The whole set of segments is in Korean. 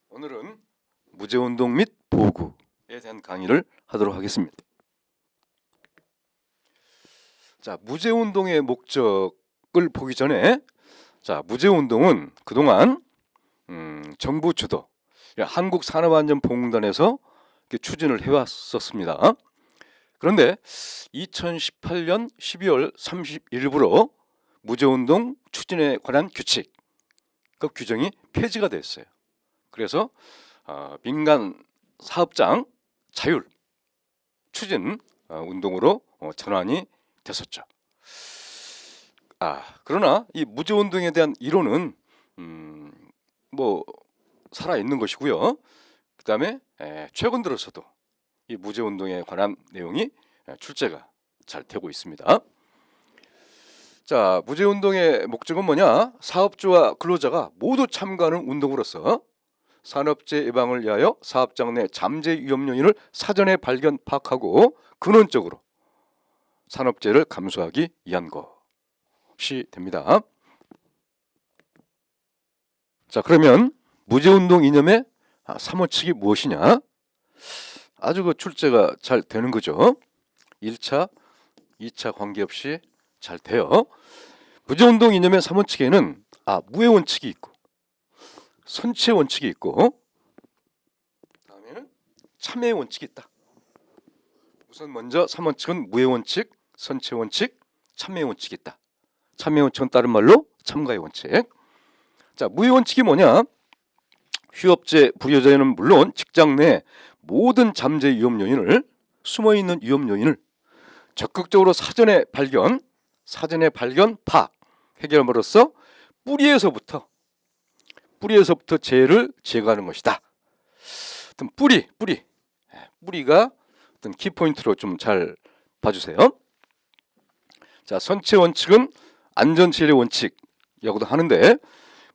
오늘은 무제운동 및 보호구에 대한 강의를 하도록 하겠습니다. 자, 무제운동의 목적을 보기 전에 무제운동은 그동안 정부 주도 한국산업안전보건단에서 추진을 해왔었습니다. 그런데 2018년 12월 31일부로 무제운동 추진에 관한 규칙, 그 규정이 폐지가 됐어요. 그래서 민간 사업장 자율 추진 운동으로 전환이 됐었죠. 그러나 이 무제운동에 대한 이론은 살아 있는 것이고요. 그 다음에 최근 들어서도 이 무제운동에 관한 내용이 출제가 잘 되고 있습니다. 자, 무제운동의 목적은 뭐냐? 사업주와 근로자가 모두 참가하는 운동으로서 산업재해 예방을 위하여 사업장 내 잠재 위험 요인을 사전에 발견 파악하고 근원적으로 산업재해를 감소하기 위한 것이 됩니다. 자, 그러면 무제운동 이념의 3원칙이 무엇이냐? 아주 출제가 잘 되는 거죠. 1차, 2차 관계없이 잘 돼요. 무제운동 이념의 3원칙에는 무해 원칙이 있고 선체 원칙이 있고 다음에는 참여 원칙이 있다. 우선 먼저 3원칙은 무해 원칙, 선체 원칙, 참여 원칙이 있다. 참여 원칙은 다른 말로 참가의 원칙. 자, 무해 원칙이 뭐냐? 휴업재, 불효자에는 물론 직장 내 모든 잠재 위험 요인을 숨어있는 위험 요인을 적극적으로 사전에 발견, 파악, 해결함으로써 뿌리에서부터 재해를 제거하는 것이다. 어떤 뿌리가 어떤 키포인트로 좀 잘 봐주세요. 자, 선체 원칙은 안전체계 원칙이라고도 하는데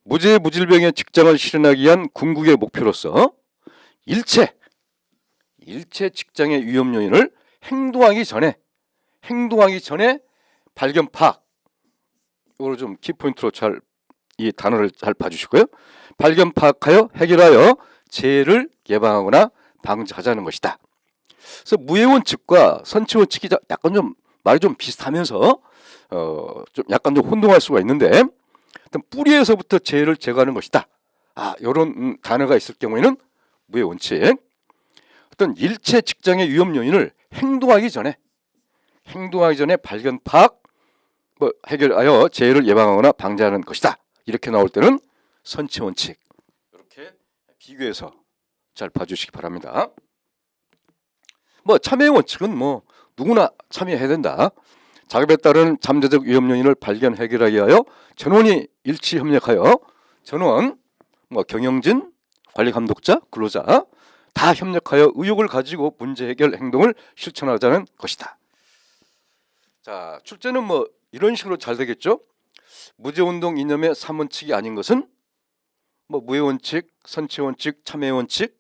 무죄 무질병의 직장을 실현하기 위한 궁극의 목표로서 일체 직장의 위험 요인을 행동하기 전에 발견 파악, 이거를 좀 키포인트로 이 단어를 잘 봐주시고요. 발견 파악하여 해결하여 재해를 예방하거나 방지하자는 것이다. 그래서 무해 원칙과 선체 원칙이 약간 좀 말이 좀 비슷하면서 좀 약간 좀 혼동할 수가 있는데 뿌리에서부터 재해를 제거하는 것이다. 이런 단어가 있을 경우에는 무해 원칙. 어떤 일체 직장의 위험 요인을 행동하기 전에 발견 파악, 해결하여 재해를 예방하거나 방지하는 것이다. 이렇게 나올 때는 선체 원칙. 이렇게 비교해서 잘 봐주시기 바랍니다. 참여 원칙은 누구나 참여해야 된다. 작업에 따른 잠재적 위험 요인을 발견 해결하기 위하여 전원이 일치 협력하여 경영진, 관리 감독자, 근로자 다 협력하여 의욕을 가지고 문제 해결 행동을 실천하자는 것이다. 자, 출제는 이런 식으로 잘 되겠죠. 무제운동 이념의 3원칙이 아닌 것은 무해 원칙, 선체 원칙, 참여 원칙,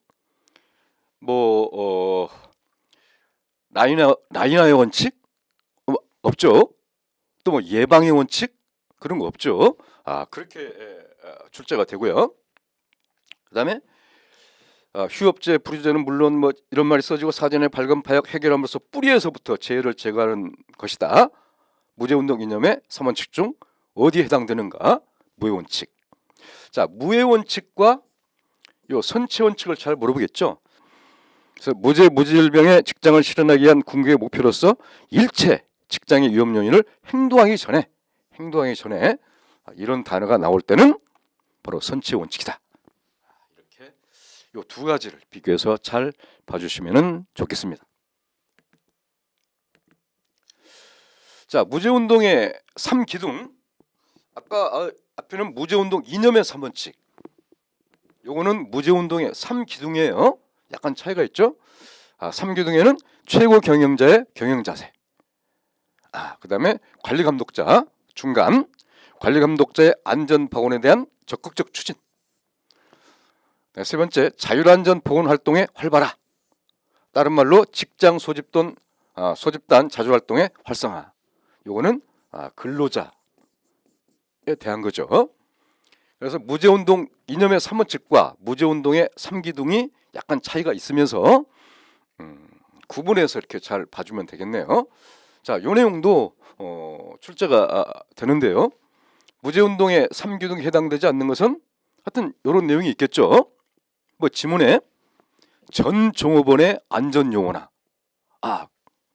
라인하의 원칙 없죠. 또 예방의 원칙 그런 거 없죠. 그렇게 출제가 되고요. 그다음에 휴업재, 불효자는 물론 이런 말이 써지고 사전에 발견 파악 해결함으로써 뿌리에서부터 재해를 제거하는 것이다. 무제운동 이념의 3원칙 중 어디에 해당되는가? 무해 원칙. 자, 무해 원칙과 요 선체 원칙을 잘 물어보겠죠. 그래서 무죄 무질병의 직장을 실현하기 위한 궁극의 목표로서 일체 직장의 위험 요인을 행동하기 전에 이런 단어가 나올 때는 바로 선체 원칙이다. 이렇게 요 두 가지를 비교해서 잘 봐주시면 좋겠습니다. 자, 무제운동의 3기둥. 아까 앞에는 무제운동 이념의 3원칙. 요거는 무제운동의 3기둥이에요. 약간 차이가 있죠. 3기둥에는 최고 경영자의 경영자세. 그 다음에 관리 감독자 중간, 관리 감독자의 안전보건에 대한 적극적 추진. 세 번째, 자율안전보건 활동의 활발화. 다른 말로 직장 소집단 자주활동의 활성화. 요거는 근로자에 대한 거죠. 그래서 무제운동 이념의 3원칙과 무제운동의 3기둥이 약간 차이가 있으면서 구분해서 이렇게 잘 봐주면 되겠네요. 자, 요 내용도 출제가 되는데요. 무제운동의 3기둥에 해당되지 않는 것은 하여튼 이런 내용이 있겠죠. 뭐 지문에 전 종업원의 안전용어나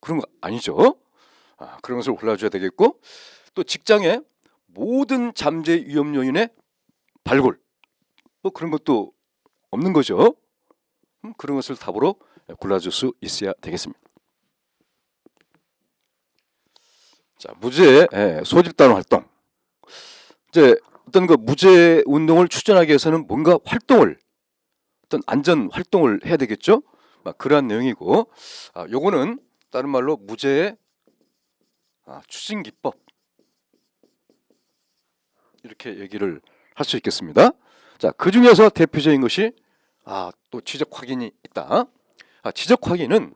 그런 거 아니죠. 그런 것을 골라줘야 되겠고, 또 직장의 모든 잠재 위험 요인의 발굴, 뭐 그런 것도 없는 거죠. 그런 것을 답으로 골라줄 수 있어야 되겠습니다. 자, 무제 소집단 활동. 이제 어떤 그 무제 운동을 추진하기 위해서는 뭔가 활동을, 어떤 안전 활동을 해야 되겠죠. 그러한 내용이고, 요거는 다른 말로 무제의 추진 기법, 이렇게 얘기를 할 수 있겠습니다. 자, 그 중에서 대표적인 것이 또 지적 확인이 있다. 지적 확인은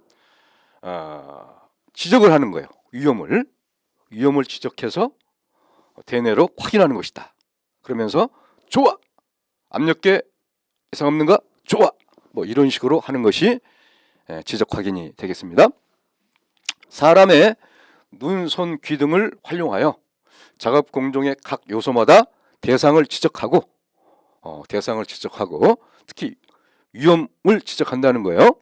지적을 하는 거예요. 위험을 지적해서 대내로 확인하는 것이다. 그러면서 좋아, 압력계 이상 없는가? 좋아, 뭐 이런 식으로 하는 것이 지적 확인이 되겠습니다. 사람의 눈, 손, 귀 등을 활용하여 작업 공정의 각 요소마다 대상을 지적하고 특히 위험을 지적한다는 거예요.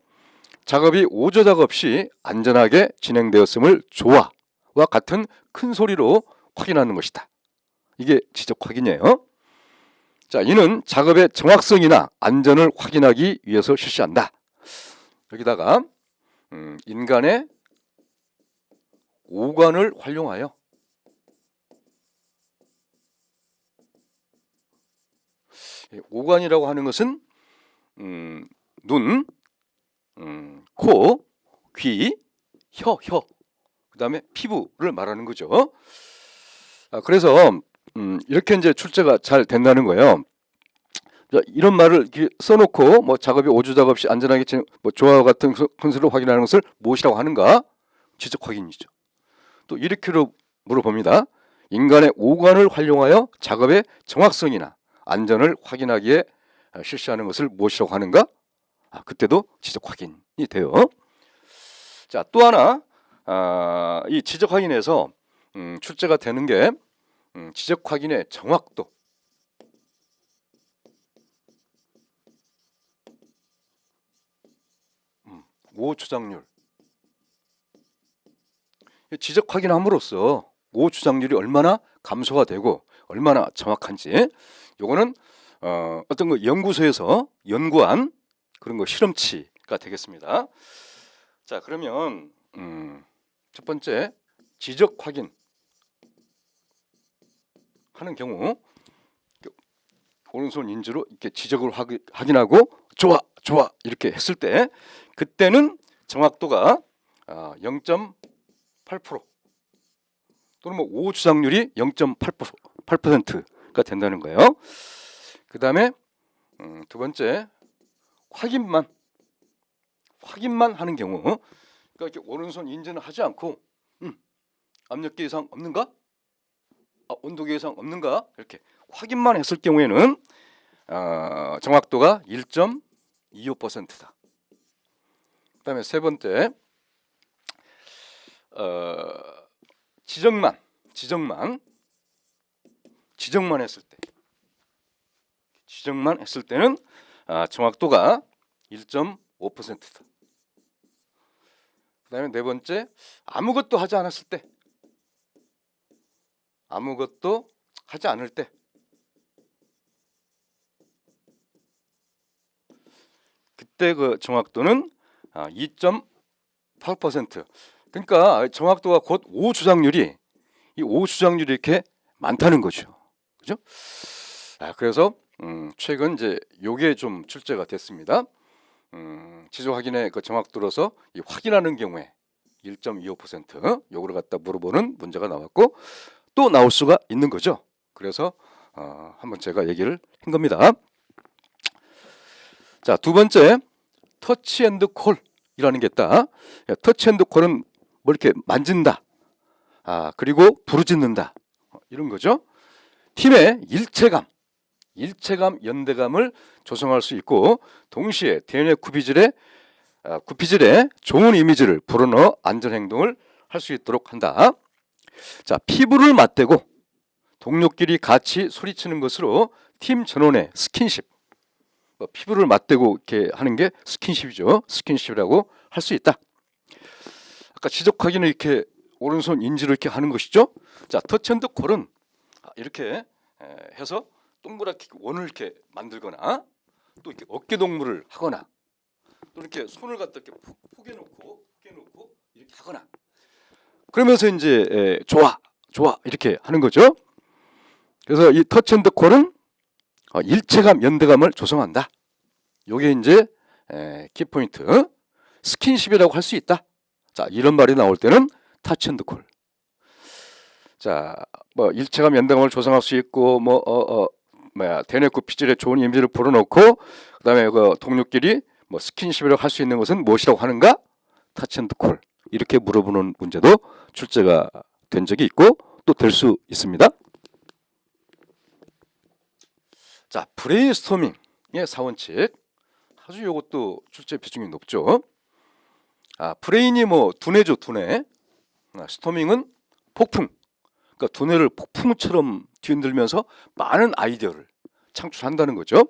작업이 오조작 없이 안전하게 진행되었음을 좋아와 같은 큰 소리로 확인하는 것이다. 이게 지적 확인이에요. 자, 이는 작업의 정확성이나 안전을 확인하기 위해서 실시한다. 여기다가 인간의 오감을 활용하여 오감이라고 하는 것은 눈, 코, 귀, 혀, 그 다음에 피부를 말하는 거죠. 그래서 이렇게 이제 출제가 잘 된다는 거예요. 자, 이런 말을 이렇게 써놓고 뭐 작업이 오조작 없이 안전하게 조화와 같은 컨설로 확인하는 것을 무엇이라고 하는가? 지적 확인이죠. 또 이렇게로 물어봅니다. 인간의 오감을 활용하여 작업의 정확성이나 안전을 확인하기에 실시하는 것을 무엇이라고 하는가? 그때도 지적 확인이 돼요. 자, 또 하나 이 지적 확인에서 출제가 되는 게 지적 확인의 정확도. 오후추작률. 지적 확인함으로써 오후추작률이 얼마나 감소가 되고 얼마나 정확한지, 요거는 어떤 그 연구소에서 연구한 그런 거 실험치가 되겠습니다. 자, 그러면 첫 번째 지적 확인 하는 경우 오른손 인지로 이렇게 지적을 확인하고 좋아 이렇게 했을 때, 그때는 정확도가 0.8% 또는 뭐 오후추작률이 0.8%가 된다는 거예요. 그 다음에 두 번째 확인만 하는 경우, 그러니까 이렇게 오른손 인지는 하지 않고 압력계 이상 없는가? 온도계 이상 없는가? 이렇게 확인만 했을 경우에는 정확도가 1.25%다. 그 다음에 세 번째 지적만 했을 때는 정확도가 1.5%다. 그 다음에 네 번째 아무것도 하지 않았을 때, 아무것도 하지 않을 때, 그때 그 정확도는 2.8%. 그러니까 정확도가 곧 오후추작률이, 이 오후추작률이 이렇게 많다는 거죠. 그죠? 그래서 최근 이제 요게 좀 출제가 됐습니다. 지적 확인의 그 정확도로서 이 확인하는 경우에 1.25% 요거를 갖다 물어보는 문제가 나왔고, 또 나올 수가 있는 거죠. 그래서 한번 제가 얘기를 한 겁니다. 자, 두 번째 터치 앤드 콜이라는 게 있다. 터치 앤드 콜은 뭐 이렇게 만진다, 그리고 부르짖는다, 이런 거죠. 팀의 일체감, 일체감, 연대감을 조성할 수 있고 동시에 대뇌 구피질에 좋은 이미지를 불어넣어 안전행동을 할 수 있도록 한다. 자, 피부를 맞대고 동료끼리 같이 소리치는 것으로 팀 전원의 스킨십, 피부를 맞대고 이렇게 하는 게 스킨십이죠. 스킨십이라고 할 수 있다. 아까 지적하기는 이렇게 오른손 인지를 이렇게 하는 것이죠. 자, 터치 앤드 콜은 이렇게 해서 동그랗게 원을 이렇게 만들거나 또 이렇게 어깨 동무를 하거나 또 이렇게 손을 갖다 이렇게 포개 놓고 이렇게 하거나 그러면서 이제 좋아 이렇게 하는 거죠. 그래서 이 터치 앤드 콜은 일체감, 연대감을 조성한다. 요게 이제 키포인트 스킨십이라고 할 수 있다. 자, 이런 말이 나올 때는 터치 앤드 콜. 자, 뭐 일체감, 연대감을 조성할 수 있고 대뇌 구피질에 좋은 이미지를 불어넣고 그다음에 그 동료끼리 뭐 스킨십이라고 할 수 있는 것은 무엇이라고 하는가? 터치 앤드 콜. 이렇게 물어보는 문제도 출제가 된 적이 있고 또 될 수 있습니다. 자, 브레인스토밍의 4원칙. 아주 이것도 출제 비중이 높죠. 브레인이 뭐 두뇌죠, 두뇌. 스토밍은 폭풍. 그러니까 두뇌를 폭풍처럼 뒤흔들면서 많은 아이디어를 창출한다는 거죠.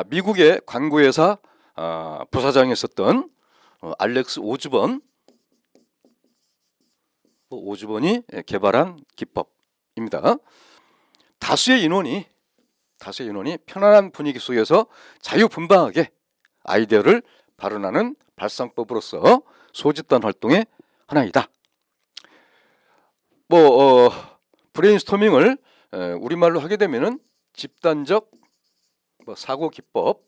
미국의 광고회사 부사장이었었던 알렉스 오즈번이 개발한 기법입니다. 다수의 인원이 편안한 분위기 속에서 자유분방하게 아이디어를 발언하는 발상법으로서 소집단 활동의 하나이다. 브레인스토밍을 우리말로 하게 되면은 집단적 사고 기법,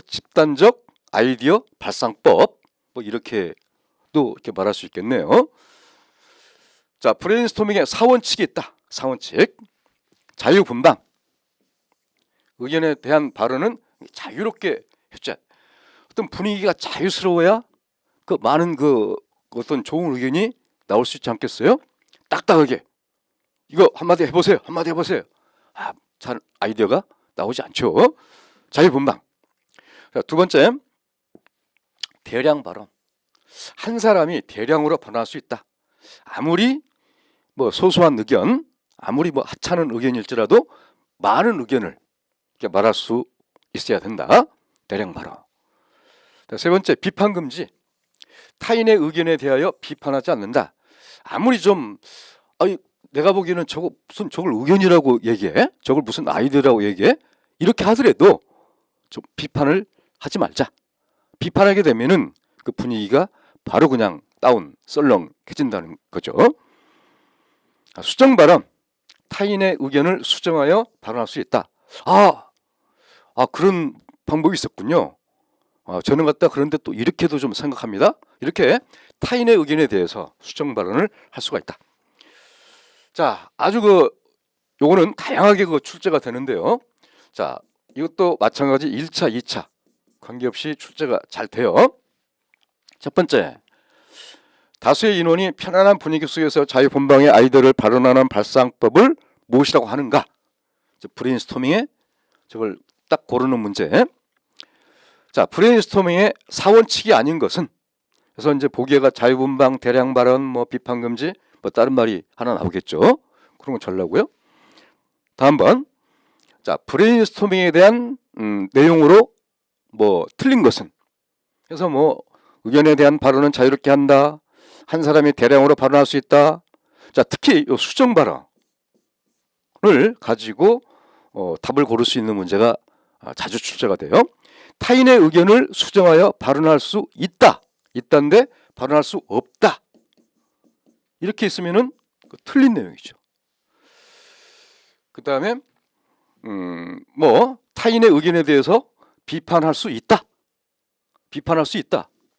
집단적 아이디어 발상법 이렇게도 이렇게 말할 수 있겠네요. 자, 브레인스토밍에 4원칙이 있다. 4원칙. 자유분방. 의견에 대한 발언은 자유롭게 했자. 어떤 분위기가 자유스러워야 그 많은 어떤 좋은 의견이 나올 수 있지 않겠어요? 딱딱하게 이거 한마디 해보세요. 잘 아이디어가 나오지 않죠. 자유분방. 자, 두 번째, 대량 발언. 한 사람이 대량으로 발언할 수 있다. 아무리 소소한 의견, 아무리 하찮은 의견일지라도 많은 의견을 이렇게 말할 수 있어야 된다. 대량 발언. 자, 세 번째, 비판 금지. 타인의 의견에 대하여 비판하지 않는다. 아무리 좀 내가 보기에는 저걸 의견이라고 얘기해? 저걸 무슨 아이디어라고 얘기해? 이렇게 하더라도 좀 비판을 하지 말자. 비판하게 되면은 그 분위기가 바로 그냥 썰렁해진다는 거죠. 수정 발언. 타인의 의견을 수정하여 발언할 수 있다. 그런 방법이 있었군요. 저는 그런데 또 이렇게도 좀 생각합니다. 이렇게 타인의 의견에 대해서 수정 발언을 할 수가 있다. 자, 아주 요거는 다양하게 출제가 되는데요. 자, 이것도 마찬가지 1차, 2차 관계없이 출제가 잘 돼요. 첫 번째, 다수의 인원이 편안한 분위기 속에서 자유분방의 아이디어를 발언하는 발상법을 무엇이라고 하는가? 브레인스토밍에 저걸 딱 고르는 문제. 자, 브레인스토밍의 4원칙이 아닌 것은, 그래서 이제 보기에가 자유분방, 대량 발언, 비판 금지, 다른 말이 하나 나오겠죠. 그런 거 전라고요. 다음 번. 자, 브레인스토밍에 대한 내용으로 틀린 것은, 그래서 의견에 대한 발언은 자유롭게 한다. 한 사람이 대량으로 발언할 수 있다. 자, 특히 이 수정 발언을 가지고 답을 고를 수 있는 문제가 자주 출제가 돼요. 타인의 의견을 수정하여 발언할 수 있다. 있다인데 발언할 수 없다. 이렇게 있으면은 틀린 내용이죠. 그 다음에 타인의 의견에 대해서 비판할 수 있다.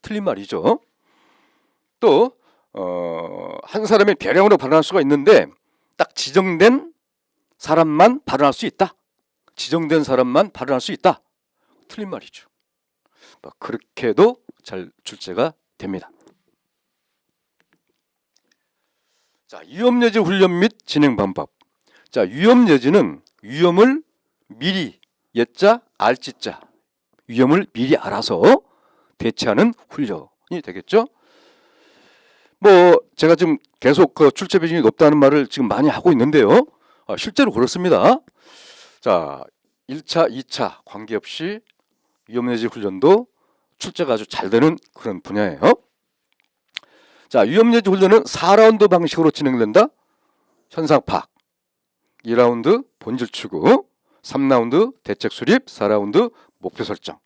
틀린 말이죠. 또 한 사람이 대량으로 발언할 수가 있는데 딱 지정된 사람만 발언할 수 있다. 틀린 말이죠. 그렇게도 잘 출제가 됩니다. 자, 위험예지 훈련 및 진행 방법. 자, 위험예지는 위험을 미리 예자 알지자 위험을 미리 알아서 대처하는 훈련이 되겠죠. 뭐 제가 지금 계속 그 출제 비중이 높다는 말을 지금 많이 하고 있는데요. 실제로 그렇습니다. 자, 1차, 2차 관계없이 위험예지 훈련도 출제가 아주 잘 되는 그런 분야예요. 자, 위험예지 훈련은 4라운드 방식으로 진행된다. 현상 파악, 2라운드 본질 추구, 3라운드 대책 수립, 4라운드 목표 설정.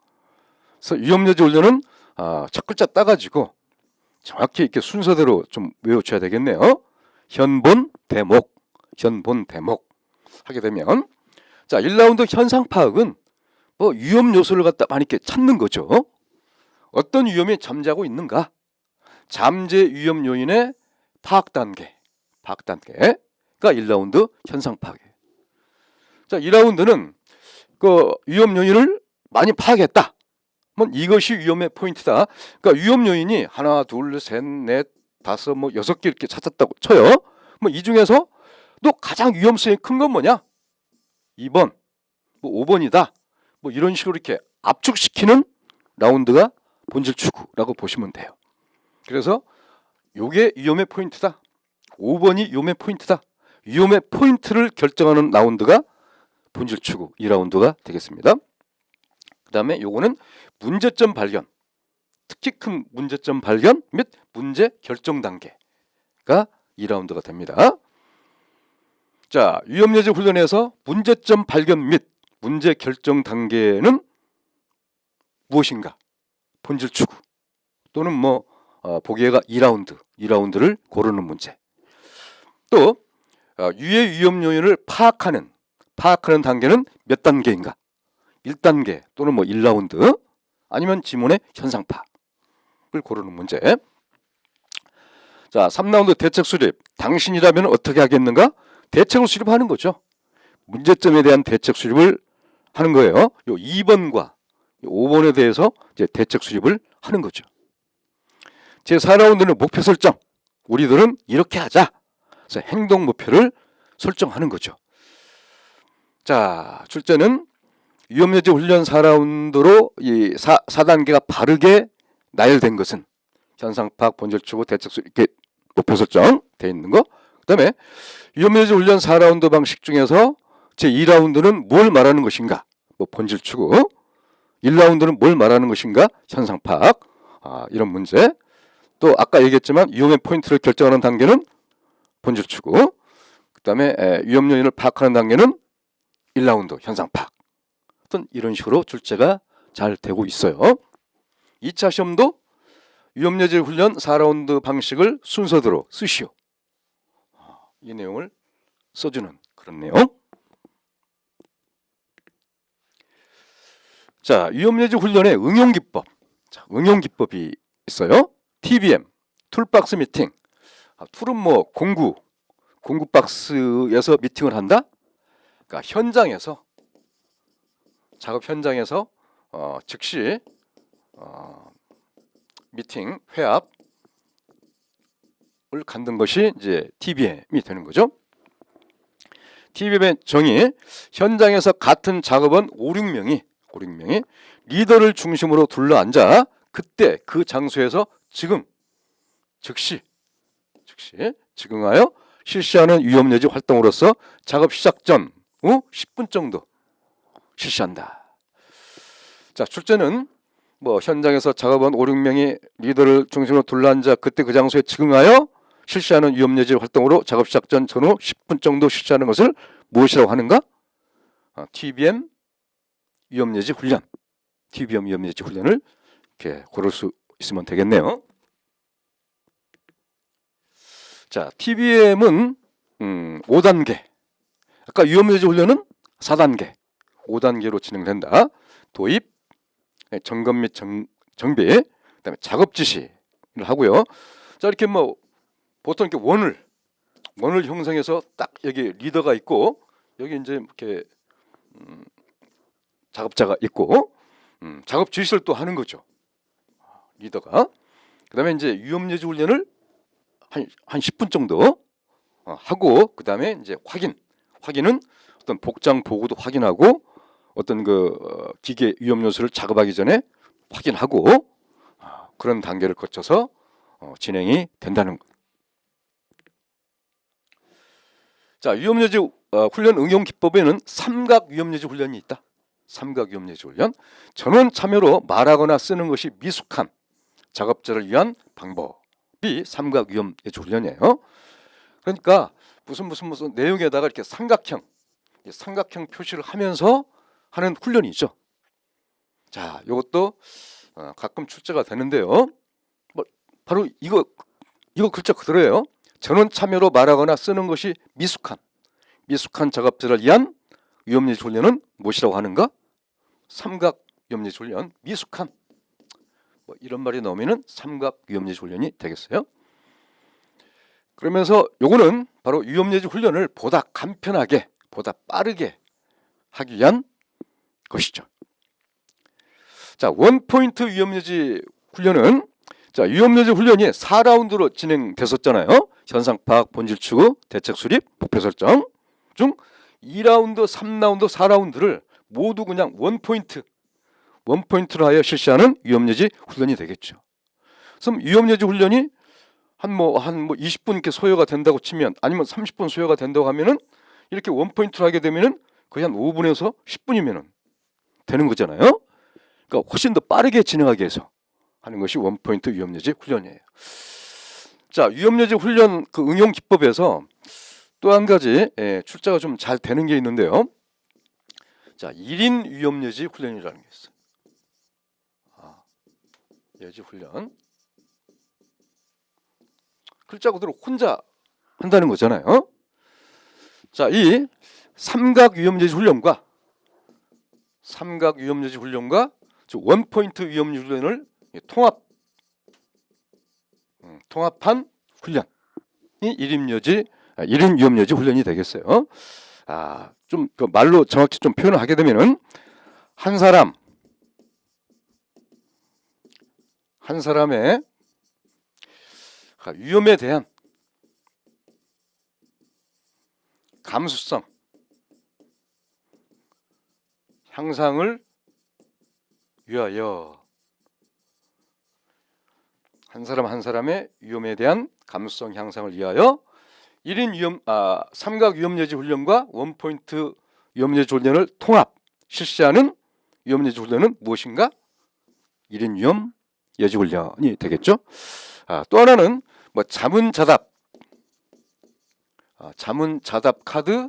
그래서 위험예지 훈련은 첫 글자 따가지고 정확히 이렇게 순서대로 좀 외워줘야 되겠네요. 현본 대목, 현본 대목 하게 되면, 자, 1라운드 현상 파악은 뭐 위험 요소를 갖다 많이 이렇게 찾는 거죠. 어떤 위험이 잠재하고 있는가? 잠재 위험 요인의 파악 단계가 1라운드 현상 파악이에요. 자, 2라운드는 그 위험 요인을 많이 파악했다. 이것이 위험의 포인트다. 그러니까 위험 요인이 하나, 둘, 셋, 넷, 다섯, 뭐 6개 이렇게 찾았다고 쳐요. 뭐 이 중에서 또 가장 위험성이 큰 건 뭐냐? 2번, 뭐 5번이다. 뭐 이런 식으로 이렇게 압축시키는 라운드가 본질 추구라고 보시면 돼요. 그래서 요게 위험의 포인트다. 5번이 위험의 포인트다. 위험의 포인트를 결정하는 라운드가 본질 추구 2라운드가 되겠습니다. 그 다음에 요거는 문제점 발견, 특히 큰 문제점 발견 및 문제 결정 단계가 2라운드가 됩니다. 자, 위험예지 훈련에서 문제점 발견 및 문제 결정 단계는 무엇인가? 본질 추구 또는 뭐 보기에가 2라운드를 고르는 문제. 또 유해 위험 요인을 파악하는 단계는 몇 단계인가? 1단계 또는 뭐 1라운드 아니면 지문의 현상 파악을 고르는 문제. 자, 3라운드 대책 수립. 당신이라면 어떻게 하겠는가? 대책을 수립하는 거죠. 문제점에 대한 대책 수립을 하는 거예요. 요 2번과 5번에 대해서 이제 대책 수립을 하는 거죠. 제 4라운드는 목표 설정. 우리들은 이렇게 하자. 그래서 행동 목표를 설정하는 거죠. 자, 출제는 위험예지 훈련 4라운드로 이 4단계가 바르게 나열된 것은 현상 파악, 본질 추구, 대책 수립 이렇게 목표 설정 돼 있는 거. 그다음에 위험예지 훈련 4라운드 방식 중에서 제 2라운드는 뭘 말하는 것인가? 뭐 본질 추구. 1라운드는 뭘 말하는 것인가? 현상 파악. 이런 문제. 또 아까 얘기했지만 위험의 포인트를 결정하는 단계는 본질 추구. 그다음에 위험 요인을 파악하는 단계는 1라운드 현상 파악. 어떤 이런 식으로 출제가 잘 되고 있어요. 2차 시험도 위험예지 훈련 4라운드 방식을 순서대로 쓰시오. 이 내용을 써주는 그런 내용. 자, 위험예지 훈련의 응용 기법. 자, 응용 기법이 있어요. TBM, 툴박스 미팅. 툴은 뭐 공구 박스에서 미팅을 한다. 그러니까 현장에서 작업 현장에서 즉시 미팅 회합을 갖는 것이 이제 TBM이 되는 거죠. TBM의 정의, 현장에서 같은 작업원 5, 6명이 리더를 중심으로 둘러앉아 그때 그 장소에서 즉시 즉응하여 실시하는 위험예지 활동으로서 작업 시작 전 10분 정도 실시한다. 자, 출제는 뭐 현장에서 작업원 5, 6명이 리더를 중심으로 둘러앉아 그때 그 장소에 즉응하여 실시하는 위험예지 활동으로 작업 시작 전 전후 10분 정도 실시하는 것을 무엇이라고 하는가? TBM 위험예지 훈련. TBM 위험예지 훈련을 이렇게 고를 수 있으면 되겠네요. 자, TBM은 5단계. 아까 위험예지 훈련은 4단계. 5단계로 진행된다. 도입, 점검 및 정비, 그다음에 작업 지시를 하고요. 자, 이렇게 뭐 보통 이렇게 원을 형성해서 딱 여기 리더가 있고 여기 이제 이렇게 작업자가 있고 작업 지시를 또 하는 거죠. 리더가. 그다음에 이제 위험예지 훈련을 한 10분 정도 하고 그다음에 이제 확인은 어떤 복장 보고도 확인하고 어떤 기계 위험 요소를 작업하기 전에 확인하고 그런 단계를 거쳐서 진행이 된다는 것. 자, 위험예지 훈련 응용 기법에는 삼각 위험예지 훈련이 있다. 삼각 위험예지 훈련. 전원 참여로 말하거나 쓰는 것이 미숙한 작업자를 위한 방법이 삼각 위험예지 훈련이에요. 그러니까 무슨 내용에다가 이렇게 삼각형 표시를 하면서 하는 훈련이죠. 자, 이것도 가끔 출제가 되는데요. 바로 이거 글자 그대로예요. 전원 참여로 말하거나 쓰는 것이 미숙한 작업자를 위한 위험예지 훈련은 무엇이라고 하는가? 삼각 위험예지 훈련. 미숙한 이런 말이 나오면은 삼각 위험예지 훈련이 되겠어요. 그러면서 요거는 바로 위험예지 훈련을 보다 간편하게, 보다 빠르게 하기 위한 것이죠. 자, 원포인트 위험예지 훈련은 위험예지 훈련이 4라운드로 진행됐었잖아요. 현상 파악, 본질 추구, 대책 수립, 목표 설정 중 2라운드, 3라운드, 4라운드를 모두 그냥 원포인트로 하여 실시하는 위험예지 훈련이 되겠죠. 그럼 위험예지 훈련이 한 20분 이렇게 소요가 된다고 치면, 아니면 30분 소요가 된다고 하면은 이렇게 원포인트로 하게 되면은 거의 한 5분에서 10분이면은 되는 거잖아요. 그러니까 훨씬 더 빠르게 진행하기 위해서 하는 것이 원포인트 위험예지 훈련이에요. 자, 위험예지 훈련 응용 기법에서 또 한 가지 출제가 좀 잘 되는 게 있는데요. 자, 1인 위험예지 훈련이라는 게 있어요. 예지 훈련. 글자 그대로 혼자 한다는 거잖아요. 자, 이 삼각 위험예지 훈련과 원포인트 위험예지 훈련을 통합한 훈련이 1인 위험예지 훈련이 되겠어요. 좀 말로 정확히 좀 표현을 하게 되면은 한 사람의 위험에 대한 감수성 향상을 위하여, 한 사람의 위험에 대한 감수성 향상을 위하여 1인 삼각 위험예지 훈련과 원포인트 위험예지 훈련을 통합 실시하는 위험예지 훈련은 무엇인가? 1인 위험예지 훈련이 되겠죠. 또 하나는 자문자답 카드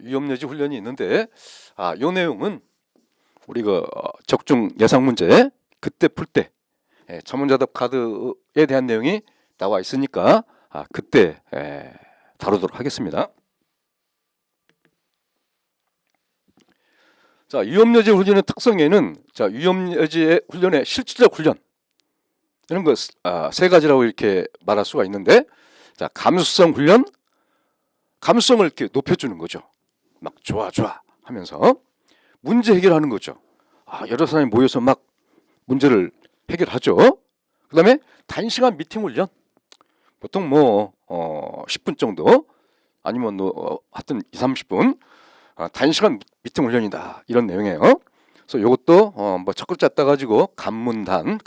위험예지 훈련이 있는데, 이 내용은 우리가 적중 예상 문제 그때 풀 때 자문자답 카드에 대한 내용이 나와 있으니까 그때 다루도록 하겠습니다. 자, 위험예지 훈련의 특성에는 위험예지 훈련의 실질적 훈련 이런 거 세 가지라고 이렇게 말할 수가 있는데, 자, 감수성 훈련, 감수성을 이렇게 높여주는 거죠. 막 좋아 하면서 문제 해결하는 거죠. 여러 사람이 모여서 막 문제를 해결하죠. 그 다음에 단시간 미팅 훈련, 보통 10분 정도 아니면 하여튼 2, 30분 단시간 미팅 훈련이다, 이런 내용이에요. 그래서 이것도 첫 글자 따가지고 간문단.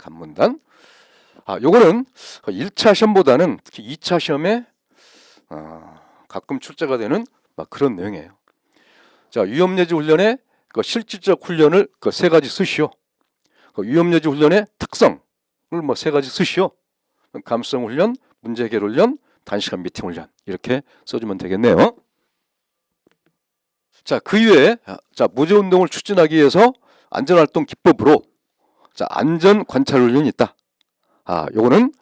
요거는 1차 시험보다는 특히 2차 시험에 가끔 출제가 되는 그런 내용이에요. 자, 위험예지 훈련의 실질적 훈련을 세 가지 쓰시오. 위험예지 훈련의 특성을 세 가지 쓰시오. 감수성 훈련, 문제 해결 훈련, 단시간 미팅 훈련, 이렇게 써주면 되겠네요. 자, 그 이외에 무제 운동을 추진하기 위해서 안전활동 기법으로 안전 관찰 훈련이 있다. 요거는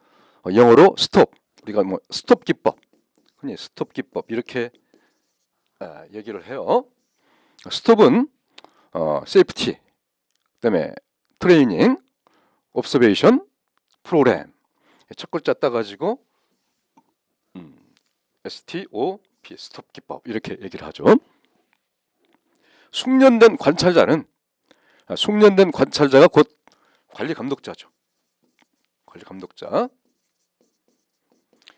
영어로 스톱, 우리가 스톱 기법, 흔히 스톱 기법 이렇게 얘기를 해요. 스톱은 세이프티, 그다음에 트레이닝, 옵서베이션, 프로그램, 첫 글자 따가지고 STOP, 스톱 기법 이렇게 얘기를 하죠. 숙련된 관찰자가 곧 관리 감독자죠.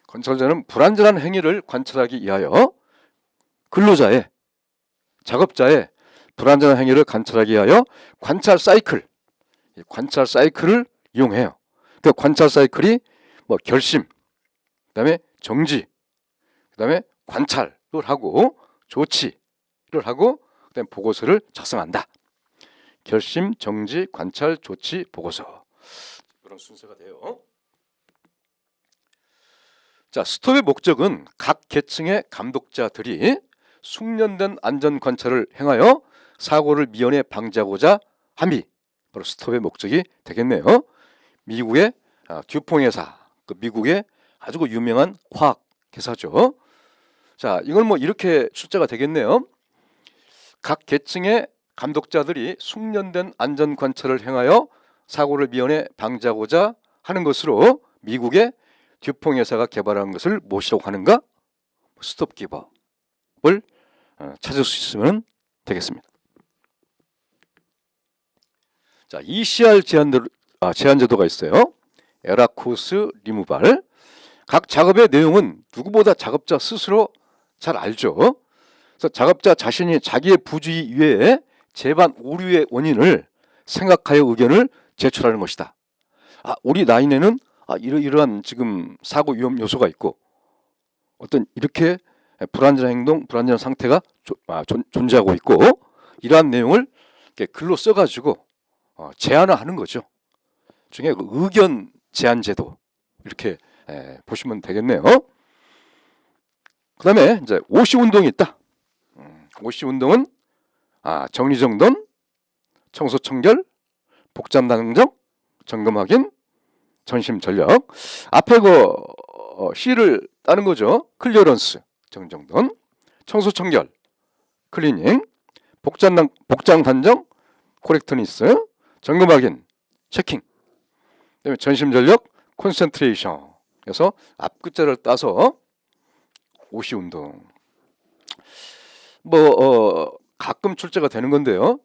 관찰자는 불안전한 행위를 관찰하기 위하여 근로자의 작업자의 불완전한 행위를 관찰하기 위하여 관찰 사이클을 이용해요. 그 관찰 사이클이 뭐 결심, 그다음에 정지, 그다음에 관찰을 하고 조치를 하고 그다음에 보고서를 작성한다. 결심, 정지, 관찰, 조치, 보고서. 이런 순서가 돼요. 자, 스톱의 목적은 각 계층의 감독자들이 숙련된 안전 관찰을 행하여 사고를 미연에 방지하고자 함이 바로 스톱의 목적이 되겠네요. 미국의 듀퐁 회사, 그 미국의 아주 유명한 화학 회사죠. 자, 이건 뭐 이렇게 출제가 되겠네요. 각 계층의 감독자들이 숙련된 안전 관찰을 행하여 사고를 미연에 방지하고자 하는 것으로 미국의 듀퐁 회사가 개발한 것을 무엇이라고 하는가? 스톱 기법을 찾을 수 있으면 되겠습니다. 자, ECR 제한 제도가 있어요. 에라 코스 리무발. 각 작업의 내용은 누구보다 작업자 스스로 잘 알죠. 그래서 작업자 자신이 자기의 부주의 이외에 재반 오류의 원인을 생각하여 의견을 제출하는 것이다. 우리 라인에는 이러한 지금 사고 위험 요소가 있고 어떤 이렇게 불안전한 행동, 불안전한 상태가 존재하고 있고 이러한 내용을 이렇게 글로 써가지고 제안을 하는 거죠. 중에 그 의견 제안 제도 이렇게 보시면 되겠네요. 그다음에 이제 OC 운동이 있다. OC 운동은 정리정돈, 청소 청결, 복잡 당정, 점검 확인, 전심 전력. 앞에 그 C를 따는 거죠. 클리어런스, 정정돈, 청소 청결, 클리닝, 복장 단정, 코렉트니스, 점검 확인, 체킹. 그다음에 전심 전력, 콘센트레이션. 그래서 앞 글자를 따서 OC 운동. 가끔 출제가 되는 건데요.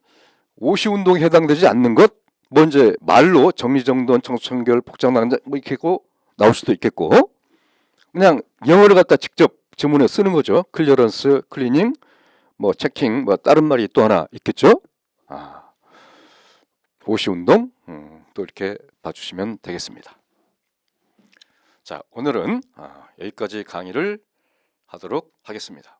OC 운동에 해당되지 않는 것, 이제 말로 정리정돈, 청소청결, 복장당장 이렇게 나올 수도 있겠고, 그냥 영어를 갖다 직접 지문에 쓰는 거죠. 클리어런스, 클리닝, 체킹, 다른 말이 또 하나 있겠죠. OC 운동 또 이렇게 봐주시면 되겠습니다. 자, 오늘은 여기까지 강의를 하도록 하겠습니다.